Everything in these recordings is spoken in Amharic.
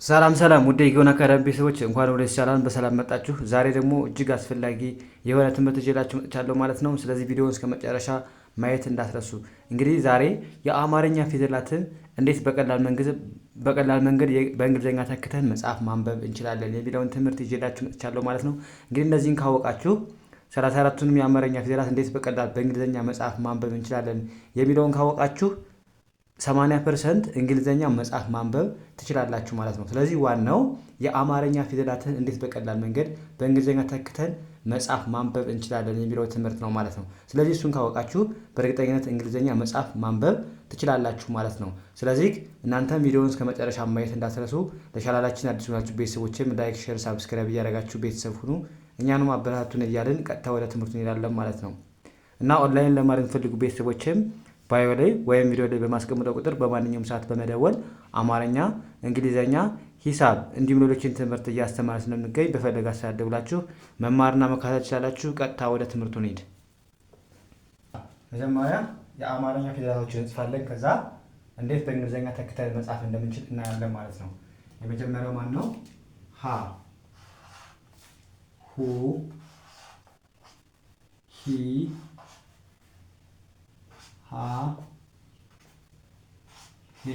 ሰላም ሰላም ውድ የጊዮን አካዳሚ ቤተሰቦች እንኳን ወደ ቻናል በሰላም መጣችሁ። ዛሬ ደግሞ እጅግ አስፈላጊ የሆነ ትምህርት ይዤላችሁ መጥቻለሁ ማለት ነው። ስለዚህ ቪዲዮውን እስከ መጨረሻ ማየት እንዳትረሱ። እንግዲህ ዛሬ የአማርኛ ፊደላትን እንዴት በቀላል መንገድ በእንግሊዝኛ ተክተን መጻፍ ማንበብ እንችላለን የሚለውን ትምህርት ይዤላችሁ መጥቻለሁ ማለት ነው። እንግዲህ እነዚህን ካወቃችሁ 34ቱንም የአማርኛ ፊደላት እንዴት በቀላል በእንግሊዝኛ መጻፍ ማንበብ እንችላለን የሚለውን ካወቃችሁ 80% እንግሊዘኛ መጻፍ ማንበብ ትችላላችሁ ማለት ነው። ስለዚህ ዋናው የአማርኛ ፊደላትን እንዴት በቀላል መንገድ በእንግሊዘኛ ተክተን መጻፍ ማንበብ እንችላለን የሚለው ትምህርት ነው ማለት ነው። ስለዚህ እሱን ካወቃችሁ በእርግጠኝነት እንግሊዘኛ መጻፍ ማንበብ ትችላላችሁ ማለት ነው። ስለዚህ እናንተ ቪዲዮውን እስከ መጨረሻ ማየት እንዳትረሱ። ለቻናላችን አዲስ ሆናችሁ ቤተሰቦችም ላይክ፣ ሼር፣ ሳብስክራይብ እያደረጋችሁ ቤተሰብ ሁኑ። እኛንም አበረታቱን እያልን ቀጥታ ወደ ትምህርቱ እንሄዳለን ማለት ነው እና ኦንላይን ለማድረግ ፈልጉ ቤተሰቦችም ባዮ ላይ ወይም ቪዲዮ ላይ በማስቀምጠው ቁጥር በማንኛውም ሰዓት በመደወል አማርኛ፣ እንግሊዘኛ፣ ሂሳብ እንዲሁም ሌሎችን ትምህርት እያስተማረ ስለምንገኝ በፈለጋችሁ ሰዓት ደውላችሁ መማርና መከታተል ትችላላችሁ። ቀጥታ ወደ ትምህርቱ እንሂድ። መጀመሪያ የአማርኛ ፊደላቶችን እንጽፋለን። ከዛ እንዴት በእንግሊዘኛ ተክተን መጻፍ እንደምንችል እናያለን ማለት ነው። የመጀመሪያው ማን ነው? ሀ፣ ሁ፣ ሂ፣ ሀ፣ ሄ፣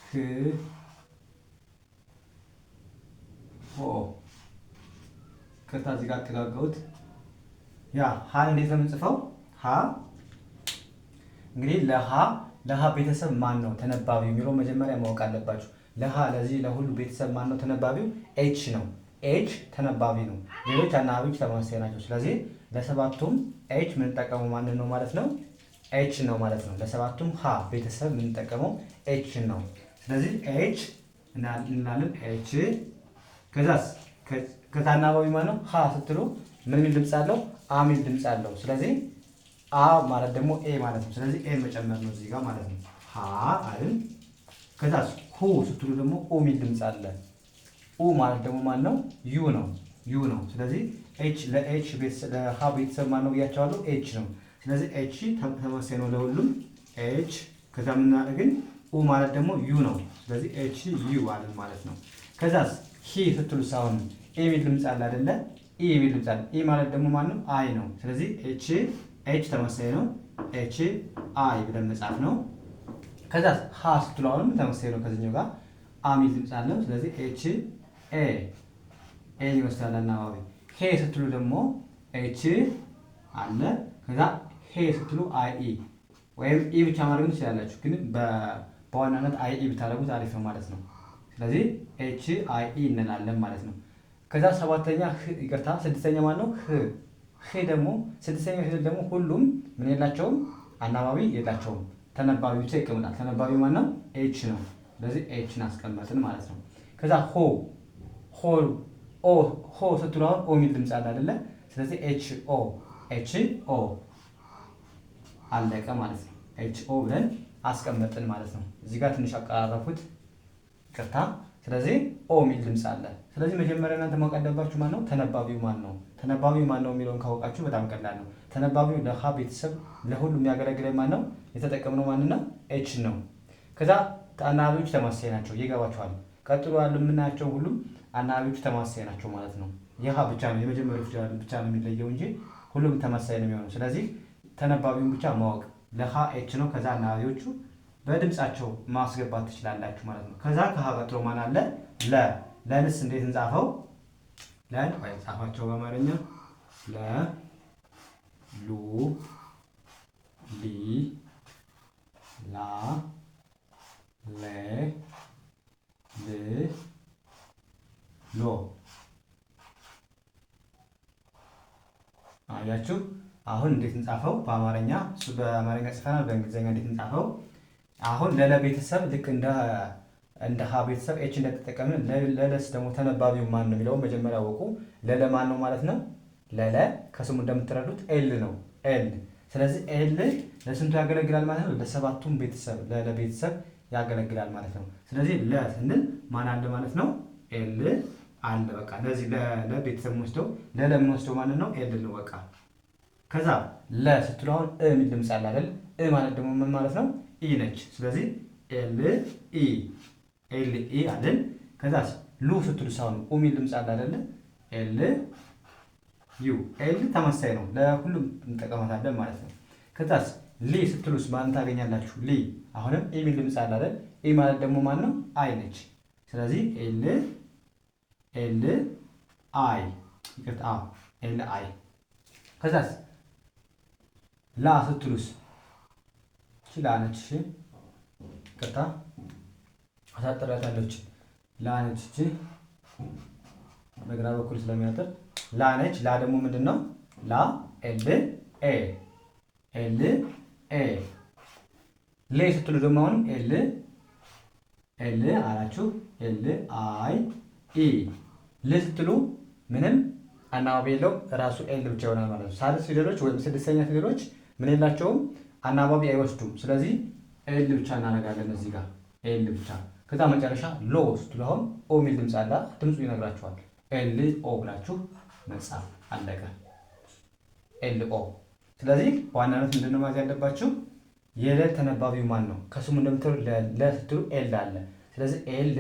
ህ፣ ሆ። ከታ እዚህ ጋር አጠጋጋሁት። ያ ሀን እንዴት ነው የምንጽፈው? ሀ እንግዲህ ለሀ ቤተሰብ ማን ነው ተነባቢው የሚለው መጀመሪያ ማወቅ አለባችሁ። ለሀ ለዚህ ለሁሉ ቤተሰብ ማን ነው ተነባቢው? ኤች ነው። ኤች ተነባቢ ነው። ሌሎች አናባቢዎች ተመሳሳይ ናቸው። ስለዚህ ለሰባቱም ኤች የምንጠቀመው ማንን ነው ማለት ነው? ኤች ነው ማለት ነው። ለሰባቱም ሀ ቤተሰብ የምንጠቀመው ኤች ነው። ስለዚህ ኤች እንላለን። ኤች ከዛስ ከታናባቢ ማለት ነው ሀ ስትሉ ምን የሚል ድምፅ አለው? አ የሚል ድምፅ አለው። ስለዚህ አ ማለት ደግሞ ኤ ማለት ነው። ስለዚህ ኤ መጨመር ነው እዚህ ጋር ማለት ነው። ሀ አይደል? ከዛስ ሁ ስትሉ ደግሞ ኡ የሚል ድምፅ አለ። ኡ ማለት ደግሞ ማን ነው? ዩ ነው። ዩ ነው። ስለዚህ ኤች ለኤች ለሀ ቤተሰብ ማን ነው ብያቸዋለሁ? ኤች ነው። ስለዚህ ኤች ተመሳሳይ ነው ለሁሉም ኤች። ከዛ ምናደርግ ግን ኡ ማለት ደግሞ ዩ ነው። ስለዚህ ኤች ዩ አለን ማለት ነው። ከዛስ ሂ ስትሉ ሳይሆን ኤ የሚል ድምፅ አለ አይደለ? ኢ የሚል ድምፅ አለ። ኢ ማለት ደግሞ ማን ነው? አይ ነው። ስለዚህ ኤች ተመሳሳይ ነው። ኤች አይ ብለን መጻፍ ነው። ከዛስ ሀ ስትሉ አሁንም ተመሳሳይ ነው ከዚህኛው ጋር አ የሚል ድምፅ አለ። ስለዚህ ኤች ኤ ኤን ይመስላል አናባቢ። ሄ ስትሉ ደግሞ ኤች አለ። ከዛ ሄ ስትሉ አይ ኢ ወይም ኢ ብቻ ማድረግ ትችላላችሁ፣ ግን በዋናነት አይ ኢ ብታደርጉት አሪፍ ነው ማለት ነው። ስለዚህ ኤች አይ ኢ እንላለን ማለት ነው። ከዛ ሰባተኛ ይቅርታ ስድስተኛ ማለት ነው ህ። ህ ደግሞ ስድስተኛ ፊደል ደግሞ ሁሉም ምን የላቸውም? አናባቢ የላቸውም። ተነባቢ ብቻ ይቀመጣል። ተነባቢ ማለት ነው ኤች ነው። ስለዚህ ኤችን አስቀመጥን ማለት ነው። ከዛ ሆ ሆ ስትሉ አሁን ኦ የሚል ድምፅ አለ አይደለ? ስለዚህ ኤች ኦ አለቀ ማለት ነው። ኤች ኦ ብለን አስቀመጥን ማለት ነው። እዚህ ጋር ትንሽ አቀራረፉት ይቅርታ። ስለዚህ ኦ የሚል ድምፅ አለ። ስለዚህ መጀመሪያ እናንተ ማወቅ ያለባችሁ ማን ነው? ተነባቢው ማን ነው? ተነባቢው ማን ነው የሚለውን ካወቃችሁ በጣም ቀላል ነው። ተነባቢው ለሀ ቤተሰብ ለሁሉም የሚያገለግለን ማን ነው? የተጠቀምነው ማን ነው? ኤች ነው። ከዛ አናባቢዎች ተመሳሳይ ናቸው። ይገባችኋል? ቀጥሎ ያሉ የምናያቸው ሁሉም አናባቢዎቹ ተመሳሳይ ናቸው ማለት ነው። የሀ ብቻ ነው የመጀመሪያው ፊደል ብቻ ነው የሚለየው እንጂ ሁሉም ተመሳሳይ ነው የሚሆነው። ስለዚህ ተነባቢውን ብቻ ማወቅ። ለሀ ኤች ነው። ከዛ አናባቢዎቹ በድምጻቸው ማስገባት ትችላላችሁ ማለት ነው። ከዛ ከሀ ቀጥሎ ማን አለ? ለንስ እንዴት እንጻፈው? ለን ወይ ጻፋቸው በአማርኛ ለ ሉ ሊ ላ ሌ ል ሎ። አያችሁ አሁን እንዴት እንጻፈው? በአማርኛ እሱ በአማርኛ ጽፈናል። በእንግሊዝኛ እንዴት እንጻፈው? አሁን ለለ ቤተሰብ ልክ እንደ ሀ ቤተሰብ ኤች እንደተጠቀምን ለለስ ደግሞ ተነባቢው ማን ነው የሚለው መጀመሪያ አወቁ። ለለ ማን ነው ማለት ነው? ለለ ከስሙ እንደምትረዱት ኤል ነው። ኤል ስለዚህ ኤል ለስንቱ ያገለግላል ማለት ነው? ለሰባቱም ቤተሰብ ለለ ቤተሰብ ያገለግላል ማለት ነው። ስለዚህ ለ ስንል ማን አለ ማለት ነው? ኤል አለ። በቃ ለዚህ ለቤተሰብ ወስደው ለለ ምን ወስደው ማለት ነው? ኤል ነው በቃ። ከዛ ለ ስትሉ አሁን እ የሚል ድምፅ አለ አይደል? እ ማለት ደግሞ ምን ማለት ነው? ኢ ነች። ስለዚህ ኤል ኢ ኤል ኢ አለን። ከዛስ ሉ ስትሉ ሳውን ኡ የሚል ድምፅ አለ አይደለ? ኤል ዩ ኤል ተመሳሳይ ነው፣ ለሁሉም እንጠቀማታለን ማለት ነው። ከዛስ ሊ ስትሉስ ማን ታገኛላችሁ? ሊ አሁንም ኢ የሚል ድምፅ አለ አይደል? ኢ ማለት ደግሞ ማን ነው? አይ ነች። ስለዚህ ኤል አይ ይቅርታ፣ ኤል አይ። ከዛስ ላ ስትሉስ እቺ ላ ነች። እሺ ይቅርታ አሳጥራታለች። ላ ነች። እቺ በግራ በኩል ስለሚያጥር ላ ነች። ላ ደግሞ ምንድን ነው? ላ ኤል ኤ ኤል ኤ። ሌ ስትሉ ደግሞ አሁንም ኤል አላችሁ። ኤል አይ ኢ። ል ስትሉ ምንም አናባቢ የለውም፣ ራሱ ኤል ብቻ ይሆናል ማለት ነው። ሳድስ ፊደሎች ወይም ስድስተኛ ፊደሎች ምን የላቸውም? አናባቢ አይወስዱም። ስለዚህ ኤል ብቻ እናደርጋለን እዚህ ጋር ኤል ብቻ። ከዛ መጨረሻ ሎ ስትሉ አሁን ኦ የሚል ድምፅ አለ፣ ድምፁ ይነግራችኋል። ኤል ኦ ብላችሁ መጻፍ አለቀ። ኤል ኦ። ስለዚህ በዋናነት ምንድነው ማለት ያለባችሁ? የለ ተነባቢው ማን ነው? ከስሙ እንደምትሉ ለ ስትሉ ኤል አለ። ስለዚህ ኤል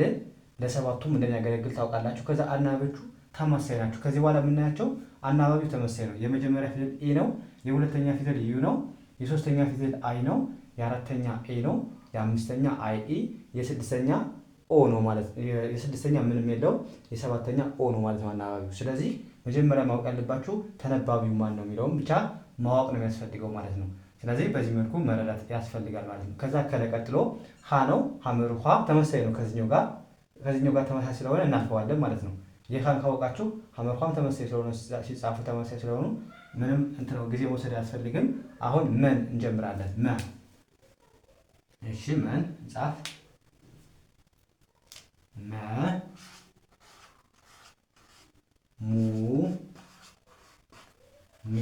ለሰባቱም እንደሚያገለግል ታውቃላችሁ። ከዛ አናባቢዎቹ ተመሳሳይ ናቸው። ከዚህ በኋላ የምናያቸው አናባቢው ተመሳሳይ ነው። የመጀመሪያ ፊደል ኢ ነው። የሁለተኛ ፊደል ዩ ነው። የሶስተኛ ፊደል አይ ነው። የአራተኛ ኤ ነው። የአምስተኛ አይ ኢ። የስድስተኛ ኦ ነው ማለት የስድስተኛ ምንም የለው። የሰባተኛ ኦ ነው ማለት ነው አናባቢው። ስለዚህ መጀመሪያ ማወቅ ያለባችሁ ተነባቢው ማን ነው የሚለውም ብቻ ማወቅ ነው የሚያስፈልገው ማለት ነው። ስለዚህ በዚህ መልኩ መረዳት ያስፈልጋል ማለት ነው። ከዛ ቀጥሎ ሀ ነው። ሀመሩ ሀ ተመሳሳይ ነው ከዚህኛው ጋር ተመሳሳይ ስለሆነ እናልፈዋለን ማለት ነው። የሀን ካወቃችሁ ሀመርኳም ተመሳሳይ ስለሆነ ሲጻፉ ተመሳሳይ ስለሆኑ ምንም እንትነው ጊዜ መውሰድ አያስፈልግም። አሁን መን እንጀምራለን። መ እሺ፣ መን ጻፍ። መ ሙ ሚ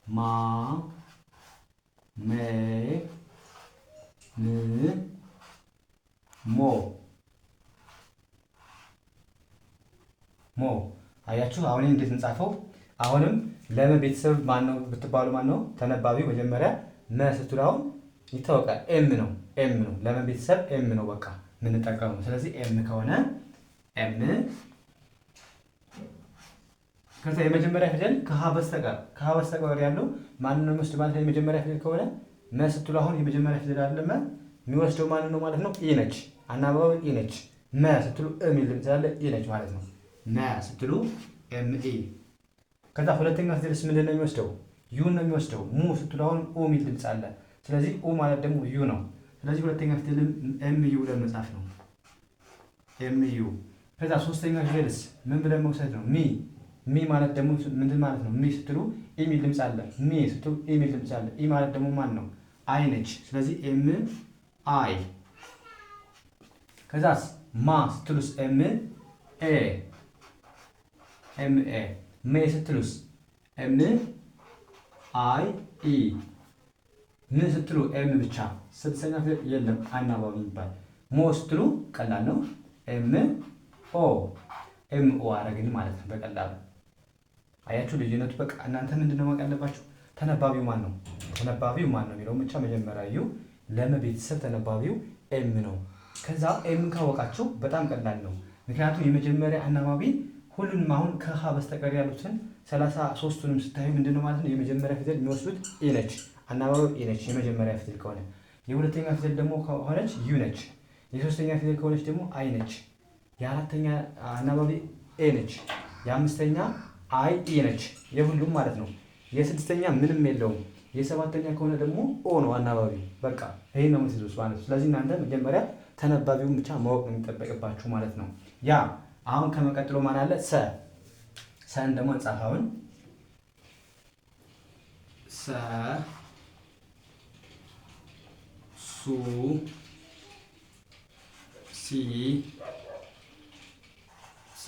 ማ ሜ ም ሞ አያችሁ። አሁን እንዴት እንጻፈው? አሁንም ለመ ቤተሰብ ማን ነው ብትባሉ ማን ነው ተነባቢው? መጀመሪያ መ ስትሉ አሁን ይታወቃል ኤም ነው። ለመ ቤተሰብ ኤም ነው በቃ የምንጠቀመው። ስለዚህ ኤም ከሆነ ኤም። ከዛ የመጀመሪያ ፊደል ከሀ በስተቀር ያለው ማን ነው የሚወስድ ማለት ነው? የመጀመሪያ ፊደል ከሆነ መ ስትሉ አሁን የመጀመሪያ ፊደል አለ መ የሚወስደው ማን ነው ማለት ነው? ኢ ነች። አናባቢ ኢ ነች። መ ስትሉ የሚል ድምፅ ያለ ኢ ነች ማለት ነው። መ ስትሉ ኤም ኢ። ከዛ ሁለተኛ ፊደልስ ምንድን ነው የሚወስደው? ዩ ነው የሚወስደው። ሙ ስትሉ አሁን ኡ የሚል ድምፅ አለ። ስለዚህ ኡ ማለት ደግሞ ዩ ነው። ስለዚህ ሁለተኛ ፊደል ኤም ዩ ብለን መጻፍ ነው። ኤም ዩ። ከዛ ሶስተኛ ፊደልስ ምን ብለን መውሰድ ነው? ሚ ማለት ደግሞ ምንድን ማለት ነው? ሚ ስትሉ ኢ የሚል ድምፅ አለ። ሚ ስትሉ ኢ የሚል ድምፅ አለ። ኢ ማለት ደግሞ ማን ነው? አይ ነች። ስለዚህ ኤም አይ። ከዛስ ማ ስትሉስ ኤም ኤ ሜ ስትሉስ ኤም አይ ኢ። ም ስትሉ ኤም ብቻ ስድስተኛ ፊደል የለም አናባቢ የሚባል። ሞ ስትሉ ቀላል ነው። ኤም ኦ አረግን ማለት ነው በቀላሉ። አያችሁ ልዩነቱ። በቃ እናንተ ምንድነው ማወቅ ያለባችሁ? ተነባቢው ማን ነው የሚለው ብቻ መጀመሪያ እዩ። ለመ ቤተሰብ ተነባቢው ኤም ነው። ከዛ ኤም ካወቃችሁ በጣም ቀላል ነው። ምክንያቱም የመጀመሪያ አናባቢ ሁሉንም አሁን ከሀ በስተቀር ያሉትን 33ቱንም ስታዩ ምንድነው ማለት ነው የመጀመሪያ ፊደል የሚወስዱት ኢ ነች። አናባቢው ኢ ነች የመጀመሪያ ፊደል ከሆነ። የሁለተኛ ፊደል ደግሞ ከሆነች ዩ ነች። የሶስተኛ ፊደል ከሆነች ደግሞ አይ ነች። የአራተኛ አናባቢ ኤ ነች። የአምስተኛ አይ ኢ ነች። የሁሉም ማለት ነው። የስድስተኛ ምንም የለውም። የሰባተኛ ከሆነ ደግሞ ኦ ነው አናባቢው። በቃ ይሄ ነው የምትይዙት ማለት ነው። ስለዚህ እናንተ መጀመሪያ ተነባቢውን ብቻ ማወቅ ነው የሚጠበቅባችሁ ማለት ነው። ያ አሁን ከመቀጥሎ ማን አለ? ሰን ደግሞ እንጻፍ። አሁን ሰ ሱ ሲ ሳ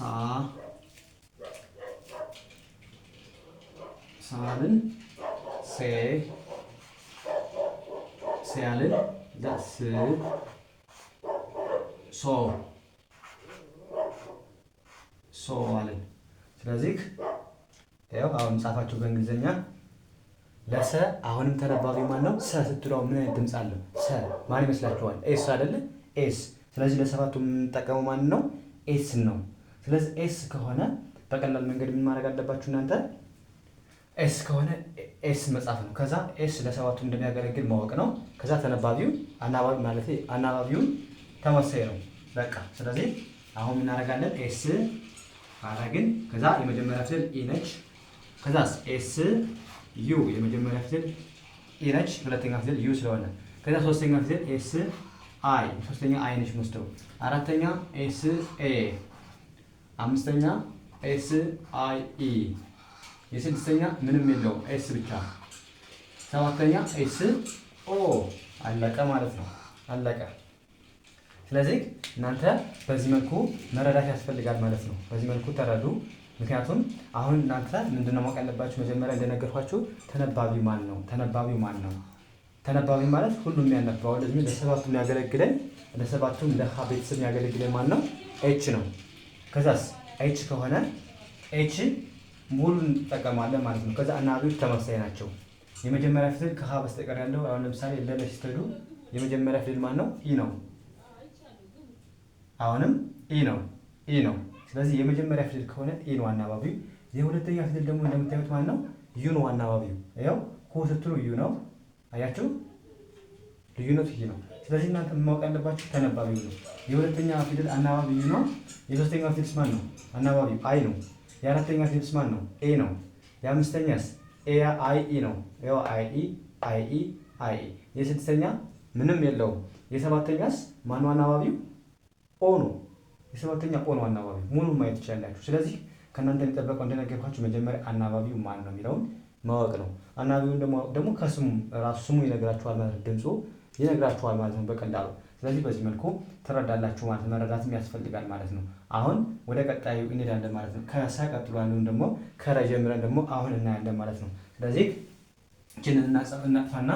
ሳልን ሴ ሲያልን ዳስ ሶ አለን። ስለዚህ ያው አሁን ጻፋችሁ በእንግሊዘኛ ለሰ አሁንም ተነባቢው ማን ነው? ሰ ስትለው ምን አይነት ድምፅ አለው? ሰ ማን ይመስላችኋል? ኤስ አይደለ? ኤስ። ስለዚህ ለሰባቱ የምንጠቀመው ማን ነው? ኤስ ነው። ስለዚህ ኤስ ከሆነ በቀላል መንገድ ምን ማድረግ አለባችሁ እናንተ? ኤስ ከሆነ ኤስ መጻፍ ነው። ከዛ ኤስ ለሰባቱ እንደሚያገለግል ማወቅ ነው። ከዛ ተነባቢው አናባቢውን ተመሳሳይ ነው። በቃ ስለዚህ አሁን እናደርጋለን ኤስ አረግን። ከዛ የመጀመሪያ ፊደል ኢ ነች። ከዛስ ኤስ ዩ የመጀመሪያ ፊደል ኢ ነች፣ ሁለተኛ ፊደል ዩ ስለሆነ። ከዛ ሶስተኛ ፊደል ኤስ አይ፣ ሶስተኛ አይ ነች መስደው። አራተኛ ኤስ ኤ፣ አምስተኛ ኤስ አይ ኢ፣ የስድስተኛ ምንም የለውም ኤስ ብቻ፣ ሰባተኛ ኤስ ኦ። አለቀ ማለት ነው። አለቀ። ስለዚህ እናንተ በዚህ መልኩ መረዳት ያስፈልጋል ማለት ነው። በዚህ መልኩ ተረዱ። ምክንያቱም አሁን እናንተ ምንድነው ማወቅ ያለባችሁ? መጀመሪያ እንደነገርኳችሁ ተነባቢ ማን ነው? ተነባቢው ማን ነው? ተነባቢ ማለት ሁሉም የሚያነባው ለዚህ ለሰባቱ የሚያገለግለን ለሰባቱም ለሃ ቤተሰብ የሚያገለግለን ማን ነው? ኤች ነው። ከዛስ ኤች ከሆነ ኤች ሙሉን እንጠቀማለን ማለት ነው። ከዛ አናባቢዎች ተመሳሳይ ናቸው። የመጀመሪያ ፊደል ከሃ በስተቀር ያለው አሁን ለምሳሌ ለነሽ ስትሄዱ የመጀመሪያ ፊደል ማን ነው? ኢ ነው። አሁንም ኢ ነው። ኢ ነው። ስለዚህ የመጀመሪያ ፊደል ከሆነ ኢ ነው አናባቢው። የሁለተኛ ፊደል ደግሞ እንደምታዩት ማን ነው? ዩ ነው አናባቢው። ያው ሁ ስትሉ ዩ ነው። አያችሁ ልዩነቱ ይሄ ነው። ስለዚህ እናንተ ማወቅ ያለባችሁ ተነባቢው ነው። የሁለተኛ ፊደል አናባቢው ዩ ነው። የሶስተኛ ፊደልስ ማን ነው? አናባቢው አይ ነው። የአራተኛ ፊደልስ ማን ነው? ኤ ነው። የአምስተኛስ ኤ አይ ኢ ነው። ያው አይ ኢ አይ ኢ አይ ኢ። የስድስተኛ ምንም የለውም። የሰባተኛስ ማን ነው አናባቢው? ኦ ነው። የሰባተኛ ኦ ነው አናባቢው። ሙሉ ማየት ትችላላችሁ። ስለዚህ ከእናንተ የሚጠበቀው እንደነገርኳችሁ መጀመሪያ አናባቢው ማን ነው የሚለውን ማወቅ ነው። አናባቢውን ደግሞ ከስሙ ራሱ ስሙ ይነግራችኋል ማለት ነው። ድምፁ ይነግራችኋል ማለት ነው በቀላሉ። ስለዚህ በዚህ መልኩ ትረዳላችሁ ማለት ነው። መረዳትም ያስፈልጋል ማለት ነው። አሁን ወደ ቀጣዩ እንሄዳለን ማለት ነው። ከሰ ቀጥሎ ያለውን ደግሞ ከረ ጀምረን ደግሞ አሁን እናያለን ማለት ነው። ስለዚህ እችንን እናጥፋና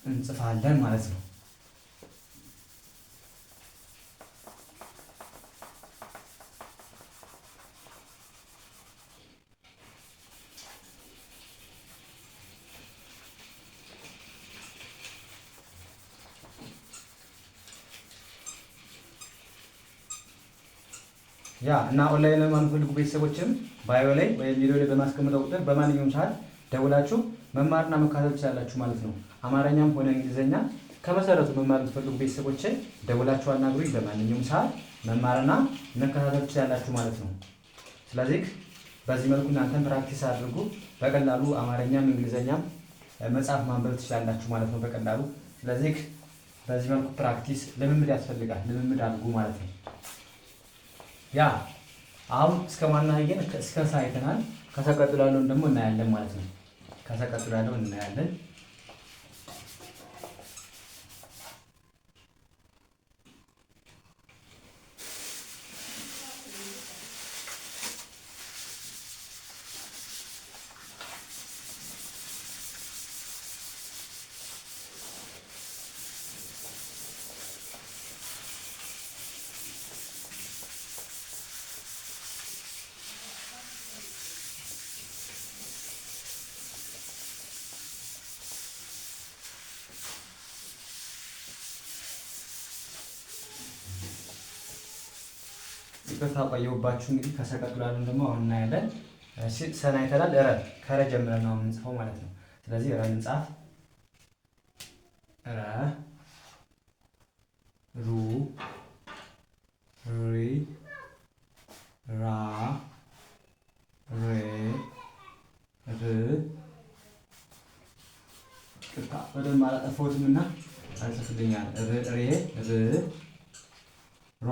እንጽፋለን ማለት ነው። ያ እና ኦንላይን ለማንፈልጉ ቤተሰቦችም ባዮ ላይ ወይም ቪዲዮ ላይ በማስቀምጠው ቁጥር በማንኛውም ሰዓት ደውላችሁ መማርና መካተል ትችላላችሁ ማለት ነው። አማርኛም ሆነ እንግሊዘኛ ከመሰረቱ መማር የምትፈልጉ ቤተሰቦች ደውላችሁ አናግሩኝ። በማንኛውም ሰዓት መማርና መከታተል ትችላላችሁ ማለት ነው። ስለዚህ በዚህ መልኩ እናንተም ፕራክቲስ አድርጉ። በቀላሉ አማርኛም እንግሊዘኛም መጽሐፍ ማንበብ ትችላላችሁ ማለት ነው በቀላሉ። ስለዚህ በዚህ መልኩ ፕራክቲስ ልምምድ ያስፈልጋል። ልምምድ አድርጉ ማለት ነው። ያ አሁን እስከ ማና ይገን እስከ ሳይተናል። ከሰቀጥሎ ያለውን ደግሞ እናያለን ማለት ነው። ከሰቀጥሎ ያለውን እናያለን። ይቅርታ ቆየሁባችሁ። እንግዲህ ከሰቀጥሎ ያለውን ደግሞ አሁን እናያለን። እሺ ሰና አይተናል። ረ ከረ ጀምረን ነው የምንጽፈው ማለት ነው። ስለዚህ ረ እንጻፍ። ረ ሩ ሪ ራ ሬ ር ቅርታ በደንብ አላጠፋሁትም እና አልጽፍልኛል። ሬ ር ሮ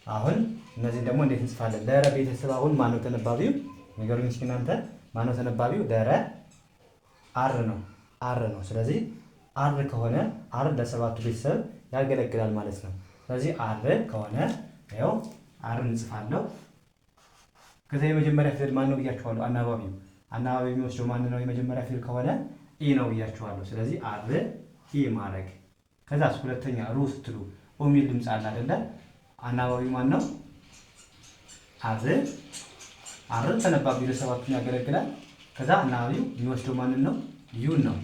አሁን እነዚህን ደግሞ እንዴት እንጽፋለን? ለረ ቤተሰብ አሁን ማነው ተነባቢው? ንገሩኝ እስኪ እናንተ ማነው ተነባቢው? ለረ አር ነው። አር ነው። ስለዚህ አር ከሆነ አር ለሰባቱ ቤተሰብ ያገለግላል ማለት ነው። ስለዚህ አር ከሆነ ያው አር እንጽፋለሁ። ከዛ የመጀመሪያ ፊደል ማን ነው ብያችኋለሁ? አናባቢው። አናባቢው የሚወስደው ማን ነው? የመጀመሪያ ፊደል ከሆነ ኢ ነው ብያችኋለሁ። ስለዚህ አር ኢ ማድረግ። ከዛስ ሁለተኛ ሩ ስትሉ ኦሚል ድምፅ አለ አይደለ? አናባቢው ማን ነው? አር ተነባቢው ለሰባቱን ያገለግላል። ከዛ አናባቢው የሚወስደው ማንን ነው? ዩን ነው።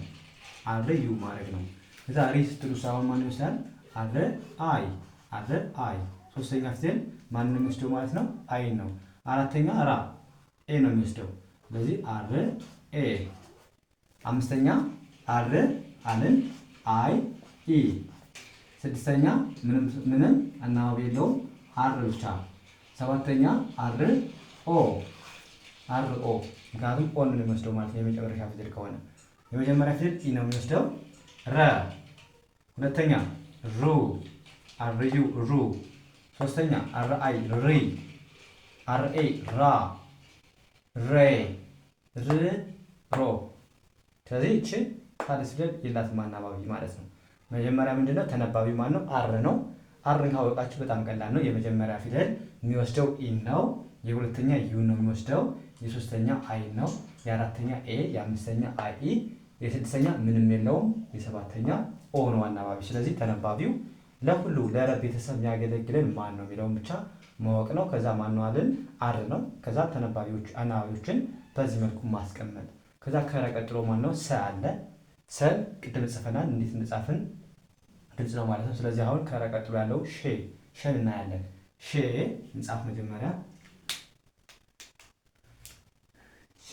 አር ዩ ማድረግ ነው። ከዛ ሪ ስትሉ ሳይሆን ማን ይወስዳል? አር አይ። ሶስተኛ ፊደል ማን ነው የሚወስደው ማለት ነው? አይ ነው። አራተኛ ራ ኤ ነው የሚወስደው። ስለዚህ አር ኤ። አምስተኛ አር አልን አይ ኢ። ስድስተኛ ምንም አናባቢ የለውም አር ብቻ። ሰባተኛ አር ኦ ምክንያቱም ኦን ነው የሚወስደው ማለት ነው የመጨረሻ ፊደል ከሆነ። የመጀመሪያ ፊደል ኢ ነው የሚወስደው ረ። ሁለተኛ ሩ አር ዩ ሩ። ሶስተኛ አር አይ ሪ። አር ኤ ራ ሬ ር ሮ። ስለዚህ እቺ ሳድስ ፊደል የላትም አናባቢ ማለት ነው። መጀመሪያ ምንድነው ተነባቢ ማን ነው? አር ነው። አርን ካወቃችሁ በጣም ቀላል ነው። የመጀመሪያ ፊደል የሚወስደው ኢ ነው። የሁለተኛ ዩ ነው የሚወስደው። የሶስተኛ አይ ነው። የአራተኛ ኤ፣ የአምስተኛ አይ ኢ፣ የስድስተኛ ምንም የለውም። የሰባተኛ ኦ ነው አናባቢ። ስለዚህ ተነባቢው ለሁሉ ለረ ቤተሰብ የሚያገለግለን ማን ነው የሚለውን ብቻ ማወቅ ነው። ከዛ ማን ነው አለን? አር ነው። ከዛ ተነባቢዎች አናባቢዎችን በዚህ መልኩ ማስቀመጥ። ከዛ ከረ ቀጥሎ ማን ነው? ሰ አለ። ሰ ቅድም ጽፈናል። እንዴት እንደጻፍን ግልጽ ነው ማለት ነው። ስለዚህ አሁን ከረ ቀጥሎ ያለው ሸን እናያለን። ሼ እንጻፍ መጀመሪያ ሼ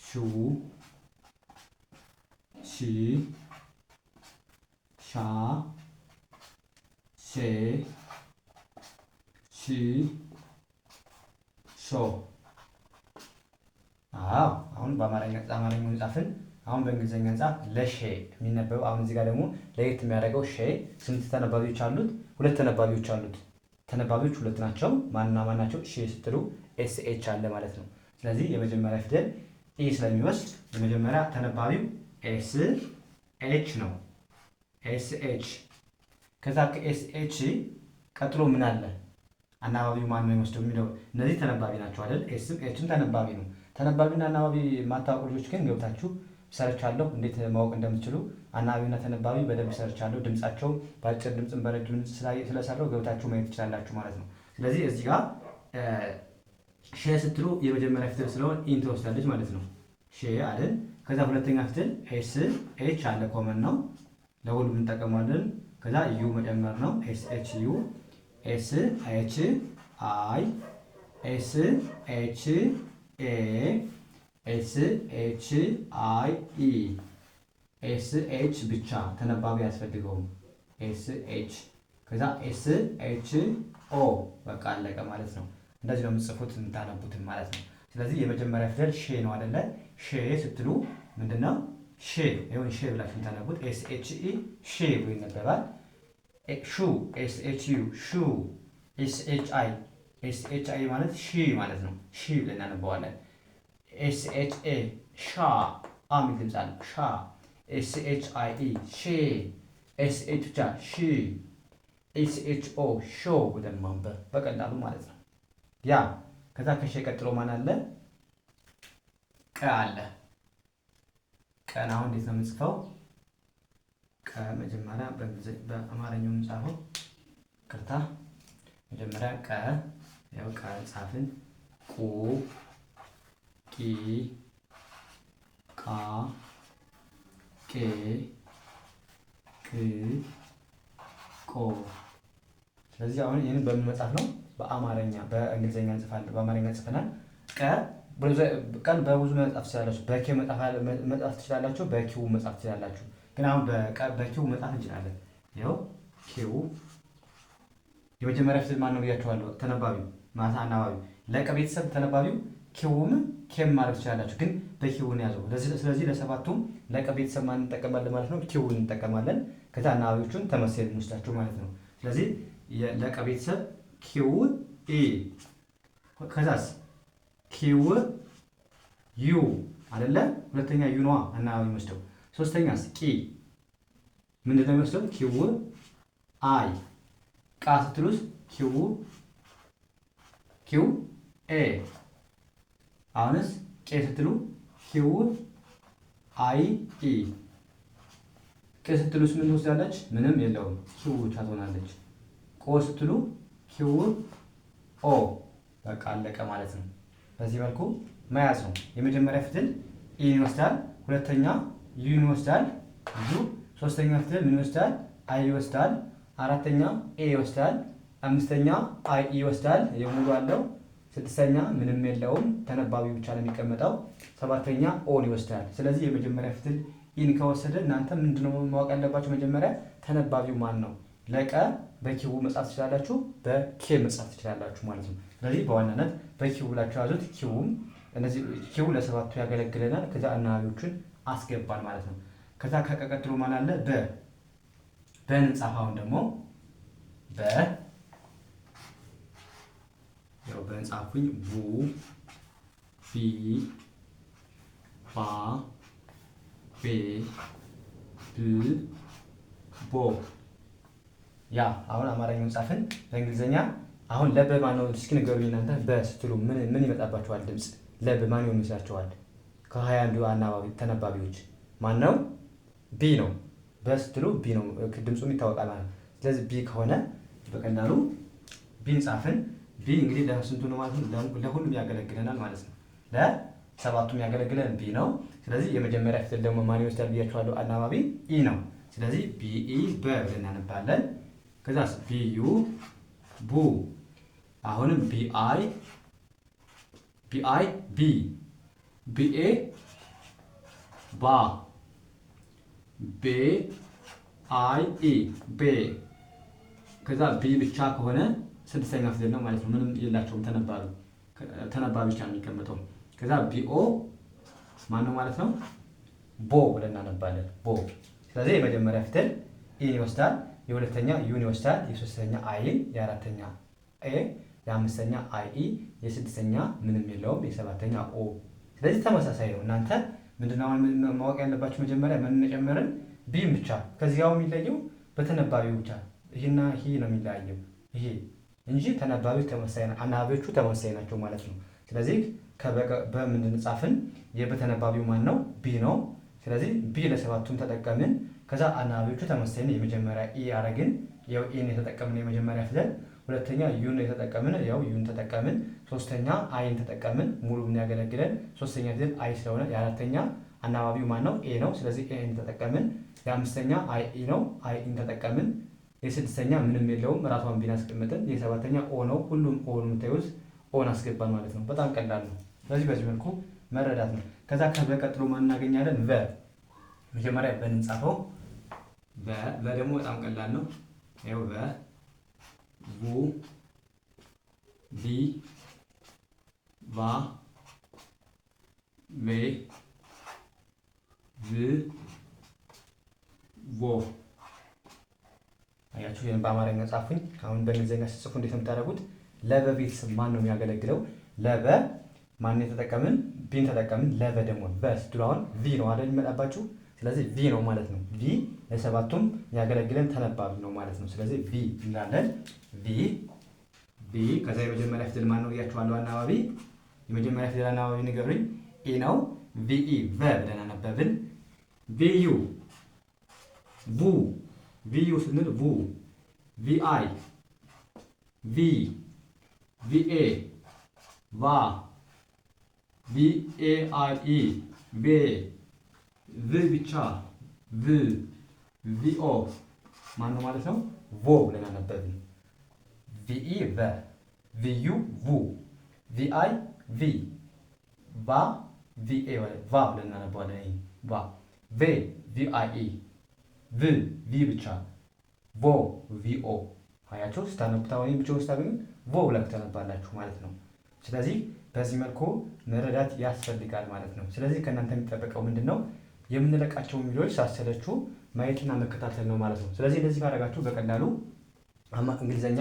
ሹ ሺ ሻ ሼ ሺ ሾ። አሁን በአማርኛው ጻፍን። አሁን በእንግሊዝኛ ጻፍ ለሼ የሚነበበው። አሁን እዚህ ጋር ደግሞ ለየት የሚያደርገው ሼ ስንት ተነባቢዎች አሉት? ሁለት ተነባቢዎች አሉት። ተነባቢዎች ሁለት ናቸው። ማንና ማን ናቸው? ሼ ስትሉ ኤስ ኤች አለ ማለት ነው። ስለዚህ የመጀመሪያ ፊደል ኢ ስለሚወስድ የመጀመሪያ ተነባቢው ኤስ ኤች ነው። ኤስ ኤች። ከዛ ከኤስ ኤች ቀጥሎ ምን አለ? አናባቢው ማን ነው የሚወስደው የሚለው። እነዚህ ተነባቢ ናቸው አይደል? ኤስም ኤችም ተነባቢ ነው። ተነባቢና አናባቢ የማታውቁ ልጆች ግን ገብታችሁ ሰርቻለሁ እንዴት ማወቅ እንደምትችሉ። አናባቢና ተነባቢ በደንብ ሰርቻለሁ። ድምጻቸው በአጭር ድምጽም በረጅም ድምጽ ስለሰራው ገብታችሁ ማየት ትችላላችሁ ማለት ነው። ስለዚህ እዚህ ጋር ሼ ስትሉ የመጀመሪያ ፊደል ስለሆነ ኢን ትወስዳለች ማለት ነው። ሼ አለን። ከዛ ሁለተኛ ፊደል ኤስ ኤች አለ፣ ኮመን ነው ለሁሉም እንጠቀማለን። ከዛ ዩ መጨመር ነው። ኤስ ኤች ዩ። ኤስ ኤች አይ፣ ኤስ ኤች ኤ፣ ኤስ ኤች አይ ኢ። ኤስ ኤች ብቻ ተነባቢ አያስፈልገውም። ኤስ ኤች። ከዛ ኤስ ኤች ኦ። በቃ አለቀ ማለት ነው። እንደዚህ ነው የምትጽፉት የምታነቡትን ማለት ነው። ስለዚህ የመጀመሪያ ፊደል ሼ ነው አይደለ? ሼ ስትሉ ምንድነው? ሼ ይሁን ሼ ብላችሁ የምታነቡት ኤስ ኤች ኢ ሼ ብሎ ይነበባል። ሹ ኤስ ኤች ዩ ሹ። ኤስ ኤች አይ ማለት ሺ ማለት ነው። ሺ ብለን እናነበዋለን። ኤስ ኤች ኤ ሻ አ የሚል ድምፅ አለ። ሻ። ኤስ ኤች አይ ኢ ሼ። ኤስ ኤች ብቻ ሺ። ኤስ ኤች ኦ ሾ ብለን ማንበብ በቀላሉ ማለት ነው። ያ ከዛ ከሼ ቀጥሎ ማን አለ? ቀ አለ። ቀን አሁን እንዴት ነው የምንጽፈው? ቀ መጀመሪያ በአማርኛው የምንጻፈው ቅርታ፣ መጀመሪያ ቀ ያው ቀ ጻፍን። ቁ ቂ ቃ ቄ ቅ ቆ። ስለዚህ አሁን ይህንን በምን መጻፍ ነው? በአማርኛ በእንግሊዝኛ እንጽፋለን። በአማርኛ ጽፈናል። ቀን በብዙ መጻፍ ትችላላችሁ። በኬ መጻፍ ትችላላችሁ። በኪው መጻፍ ትችላላችሁ። ግን አሁን በኪው መጻፍ እንችላለን። ይኸው ኪው። የመጀመሪያ ፊደል ማን ነው ብያችኋለሁ? ተነባቢው ማታ አናባቢው። ለቀ ቤተሰብ ተነባቢው ኪውም ኬም ማድረግ ትችላላችሁ። ግን በኪውን ያዘው። ስለዚህ ለሰባቱም ለቀ ቤተሰብ ማን እንጠቀማለን ማለት ነው? ኪውን እንጠቀማለን። ከዛ አናባቢዎቹን ተመሳሳይ እንወስዳቸው ማለት ነው። ስለዚህ ለቀ ቤተሰብ ኪው ኢ። ከዛስ ኪው ዩ አይደለ? ሁለተኛ ዩ ነዋ አናባቢ የሚወስደው። ሶስተኛስ ቂ ምንድን ነው የሚወስደው? ኪው አይ። ቃ ስትሉስ ኪው ኤ። አሁንስ ቄ ስትሉ ኪው አይ ኢ። ቄ ስትሉስ ምን ትወስዳለች? ምንም የለውም ኪው ብቻ ትሆናለች። ቆ ስትሉ ኪው ኦ። በቃ አለቀ ማለት ነው። በዚህ መልኩ መያዝ ነው። የመጀመሪያ ፊደል ኢን ይወስዳል። ሁለተኛ ዩን ይወስዳል ዩ። ሶስተኛ ፊደል ምን ይወስዳል? አይ ይወስዳል። አራተኛ ኤ ይወስዳል። አምስተኛ አይ ኢ ይወስዳል። የሙሉ አለው። ስድስተኛ ምንም የለውም ተነባቢ ብቻ ነው የሚቀመጠው። ሰባተኛ ኦን ይወስዳል። ስለዚህ የመጀመሪያ ፊደል ኢን ከወሰደ እናንተ ምንድነው ማወቅ ያለባችሁ? መጀመሪያ ተነባቢው ማን ነው? ለቀ በኪው መጻፍ ትችላላችሁ፣ በኬ መጻፍ ትችላላችሁ ማለት ነው። ስለዚህ በዋናነት በኪው ብላችሁ ያዙት። ኪውም እነዚህ ኪው ለሰባቱ ያገለግለናል። ከዛ አናባቢዎቹን አስገባል ማለት ነው። ከዛ ከቀጥሎ ማን አለ? በን ጻፋውን ደግሞ ያው በን ጻፍኩኝ። ቡ ቢ ባ ቤ ብ ቦ። ያ አሁን አማርኛውን ጻፍን። በእንግሊዘኛ አሁን ለበ ማን ነው? እስኪ ንገሩኝ እናንተ። በስትሉ ምን ይመጣባችኋል ድምጽ? ለበ ማን ይመስላችኋል? ከ21 አናባቢ ተነባቢዎች ማን ነው? ቢ ነው። በስትሉ ቢ ነው ድምጹም ይታወቃል ማለት ነው። ስለዚህ ቢ ከሆነ በቀላሉ ቢን ጻፍን። ቢ እንግዲህ ለስንቱ ነው ማለት ነው? ለሁሉም ያገለግለናል ማለት ነው። ለሰባቱም ያገለግለን ቢ ነው። ስለዚህ የመጀመሪያ ፊደል ደግሞ ማን ይወስዳል ብያችኋለሁ? አናባቢ ኢ ነው። ስለዚህ ቢኢ በ ብለን እናነባለን። ከዛስ ቢዩ ቡ። አሁንም ቢአይ ቢ፣ ቢኤ ባ፣ ቤ አይ ኢ ቤ። ከዛ ቢ ብቻ ከሆነ ስድስተኛ ፊደል ነው ማለት ነው። ምንም የላቸውም ተነባቢ ብቻ ነው የሚቀመጠው። ከዛ ቢኦ ማን ነው ማለት ነው? ቦ ብለን እናነባለን። ቦ። ስለዚህ የመጀመሪያ ፊደል ኢን ይወስዳል፣ የሁለተኛ ዩን ይወስዳል፣ የሶስተኛ አይን፣ የአራተኛ ኤ፣ የአምስተኛ አይ ኢ፣ የስድስተኛ ምንም የለውም፣ የሰባተኛ ኦ። ስለዚህ ተመሳሳይ ነው። እናንተ ምንድነው ማወቅ ያለባችሁ? መጀመሪያ ምን ጨመርን? ቢም ብቻ። ከዚያው የሚለየው በተነባቢው ብቻ ይሄና ይሄ ነው የሚለያየው ይሄ እንጂ ተነባቢው ተመሳሳይ ነው። አናባቢዎቹ ተመሳሳይ ናቸው ማለት ነው። ስለዚህ በምንድን ጻፍን? የበተነባቢው ማን ነው? ቢ ነው። ስለዚህ ቢ ለሰባቱም ተጠቀምን። ከዛ አናባቢዎቹ ተመሳሳይ ነው። የመጀመሪያ ኢ አረግን፣ ያው ኢን የተጠቀምን የመጀመሪያ ፊደል። ሁለተኛ ዩን የተጠቀምን፣ ያው ዩን ተጠቀምን። ሶስተኛ አይን ተጠቀምን፣ ሙሉ ምን ያገለግለን ሶስተኛ ፊደል አይ ስለሆነ። የአራተኛ አናባቢው ማን ነው? ኤ ነው። ስለዚህ ኤን ተጠቀምን። የአምስተኛ አይ ኢ ነው፣ አይ ኢን ተጠቀምን። የስድስተኛ ምንም የለውም ራሷን ቢን አስቀምጥን። የሰባተኛ ኦ ነው። ሁሉም ኦ ነው የምታዩት፣ ኦን አስገባን ማለት ነው። በጣም ቀላል ነው። ስለዚህ በዚህ መልኩ መረዳት ነው። ከዛ ከበቀጥሎ ማን እናገኛለን? ቨ። መጀመሪያ በን እንጻፈው። ቨ ደግሞ በጣም ቀላል ነው። ይኸው ቨ፣ ቡ፣ ቢ፣ ባ፣ ቤ፣ ብ፣ ቮ። አያችሁ ይሄን በአማርኛ ጻፉኝ። አሁን በእንግሊዝኛ ሲጽፉ እንዴት ነው የምታደርጉት? ለበ ቤተሰብ ማን ነው የሚያገለግለው? ለበ ማን የተጠቀምን? ቢን ተጠቀምን። ለበ ደግሞ በስትሉ አሁን ቪ ነው አይደል የሚመጣባችሁ? ስለዚህ ቪ ነው ማለት ነው። ቪ ለሰባቱም የሚያገለግለን ተነባቢ ነው ማለት ነው። ስለዚህ ቪ እንላለን። ቪ ከዛ የመጀመሪያ ፊደል ማን ነው ብያችኋለሁ? አናባቢ የመጀመሪያ ፊደል አናባቢ ንገሩኝ። ኢ ነው። ቪኢ ቨ ብለን አነበብን። ቪዩ ቡ፣ ቪዩ ስንል ቡ፣ ቪአይ ቪ፣ ቪኤ ቫ፣ ቪኤአይ ቤ፣ ቭ ብቻ ቭ፣ ቪኦ ማን ነው ማለት ነው? ቮ ብለን አነበብን። ቪኢ ቨ፣ ቪዩ ቡ፣ ቪአይ ቪ፣ ቫ ቪኤ ቫ ብለን እናነባዋለን። ቫ ቬ ቪአይ ቭ ቪ ብቻ ቮ ቪኦ። አያችሁ ስታነቡት አሁን ብቻ ስታገኙ ቮ ብላችሁ ታነባላችሁ ማለት ነው። ስለዚህ በዚህ መልኩ መረዳት ያስፈልጋል ማለት ነው። ስለዚህ ከእናንተ የሚጠበቀው ምንድነው? የምንለቃቸው ቪዲዮዎች ሳሰለቹ ማየትና መከታተል ነው ማለት ነው። ስለዚህ እንደዚህ ካደረጋችሁ በቀላሉ እንግሊዘኛ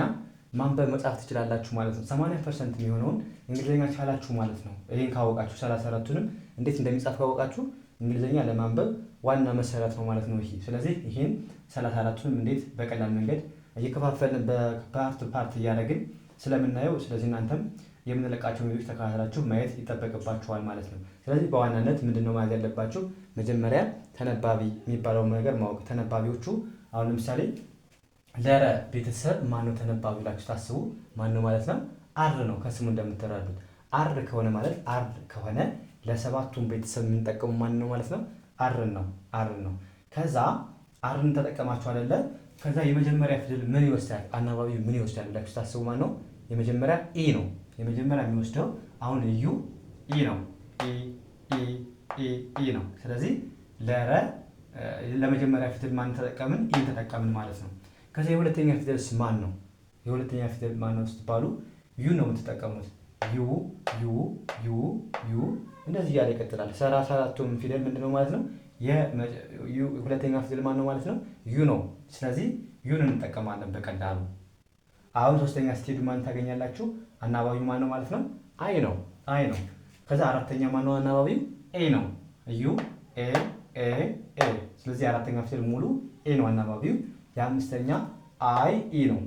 ማንበብ መጻፍ ትችላላችሁ ማለት ነው። 80% የሚሆነውን እንግሊዘኛ ቻላችሁ ማለት ነው። ይሄን ካወቃችሁ 34ቱንም እንዴት እንደሚጻፍ ካወቃችሁ እንግሊዘኛ ለማንበብ ዋና መሰረት ነው ማለት ነው ይሄ። ስለዚህ ይሄን 34ቱንም እንዴት በቀላል መንገድ እየከፋፈልን በፓርት እያደረግን ስለምናየው፣ ስለዚህ እናንተም የምንለቃቸው ቪዲዮዎች ተከታትላችሁ ማየት ይጠበቅባችኋል ማለት ነው። ስለዚህ በዋናነት ምንድነው ማለት ያለባችሁ? መጀመሪያ ተነባቢ የሚባለው ነገር ማወቅ። ተነባቢዎቹ አሁን ለምሳሌ ለረ ቤተሰብ ማነው ተነባቢ ብላችሁ ታስቡ? ማነው ማለት ነው? አር ነው። ከስሙ እንደምትረዱት አር ከሆነ ማለት አር ከሆነ ለሰባቱም ቤተሰብ የምንጠቀመው ማን ነው ማለት ነው? አርን ነው። ከዛ አርን ተጠቀማችሁ አይደለ? ከዛ የመጀመሪያ ፊደል ምን ይወስዳል? አናባቢው ምን ይወስዳል ብላችሁ ታስቡ። ማን ነው የመጀመሪያ? ኢ ነው። የመጀመሪያ የሚወስደው አሁን እዩ ኢ ነው። ኢ ነው። ስለዚህ ለመጀመሪያ ፊደል ማን ተጠቀምን? ኢን ተጠቀምን ማለት ነው። ከዛ የሁለተኛ ፊደልስ ማን ነው? የሁለተኛ ፊደል ማን ነው ስትባሉ ዩ ነው የምትጠቀሙት። ዩ እንደዚህ እያለ ይቀጥላል። 34ቱም ፊደል ምንድነው ማለት ነው? ሁለተኛ ፊደል ማን ነው ማለት ነው? ዩ ነው። ስለዚህ ዩን እንጠቀማለን በቀላሉ። አሁን ሶስተኛ ስትሄዱ ማን ታገኛላችሁ? አናባቢው ማን ነው ማለት ነው? አይ ነው። ከዛ አራተኛ ማን ነው አናባቢው? ኤ ነው። ዩ ኤ። ስለዚህ አራተኛ ፊደል ሙሉ ኤ ነው አናባቢው። የአምስተኛ አይ ኢ ነው።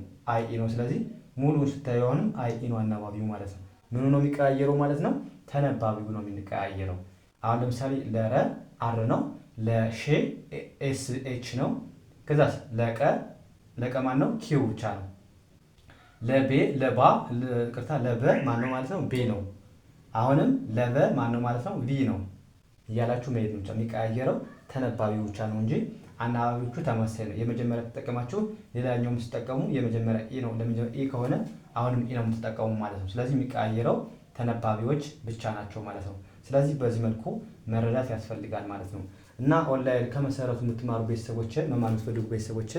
ስለዚህ ሙሉ ስታዩ አሁንም አይ ኢ ነው አናባቢው ማለት ነው። ምኑ ነው የሚቀያየረው ማለት ነው? ተነባቢው ነው የሚቀያየረው። አሁን ለምሳሌ ለረ አር ነው። ለሼ ኤስ ኤች ነው። ከዛስ ለቀ ማን ነው? ኪው ብቻ ነው። ለበ ማን ነው ማለት ነው? ቤ ነው። አሁንም ለበ ማን ነው ማለት ነው? ቢ ነው እያላችሁ መሄድ ነው። የሚቀያየረው ተነባቢው ብቻ ነው እንጂ አናባቢዎቹ ተመሳሳይ ነው። የመጀመሪያ ተጠቀማችሁ ሌላኛው የምትጠቀሙ የመጀመሪያ ኢ ነው። ለመጀመሪያ ኢ ከሆነ አሁንም ኢ ነው የምትጠቀሙ ማለት ነው። ስለዚህ የሚቀያየረው ተነባቢዎች ብቻ ናቸው ማለት ነው። ስለዚህ በዚህ መልኩ መረዳት ያስፈልጋል ማለት ነው። እና ኦንላይን ከመሰረቱ የምትማሩ ቤተሰቦች፣ መማር የምትፈልጉ ቤተሰቦች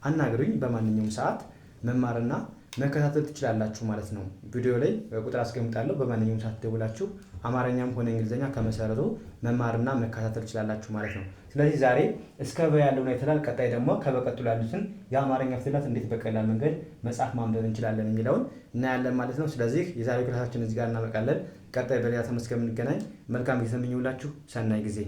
አናግሩኝ። በማንኛውም ሰዓት መማርና መከታተል ትችላላችሁ ማለት ነው። ቪዲዮ ላይ ቁጥር አስቀምጣለሁ። በማንኛውም ሰዓት ደውላችሁ አማርኛም ሆነ እንግሊዝኛ ከመሰረቱ መማርና መከታተል ትችላላችሁ ማለት ነው። ስለዚህ ዛሬ እስከ በ ያለውን አይተናል። ቀጣይ ደግሞ ከበቀጥሎ ያሉትን የአማርኛ ፊደላት እንዴት በቀላል መንገድ መጻፍ ማንበብ እንችላለን የሚለውን እናያለን ማለት ነው። ስለዚህ የዛሬው ክላሳችን እዚህ ጋር እናበቃለን። ቀጣይ በሌላ ተመስገን የምንገናኝ። መልካም ጊዜ ተመኘሁላችሁ። ሰናይ ጊዜ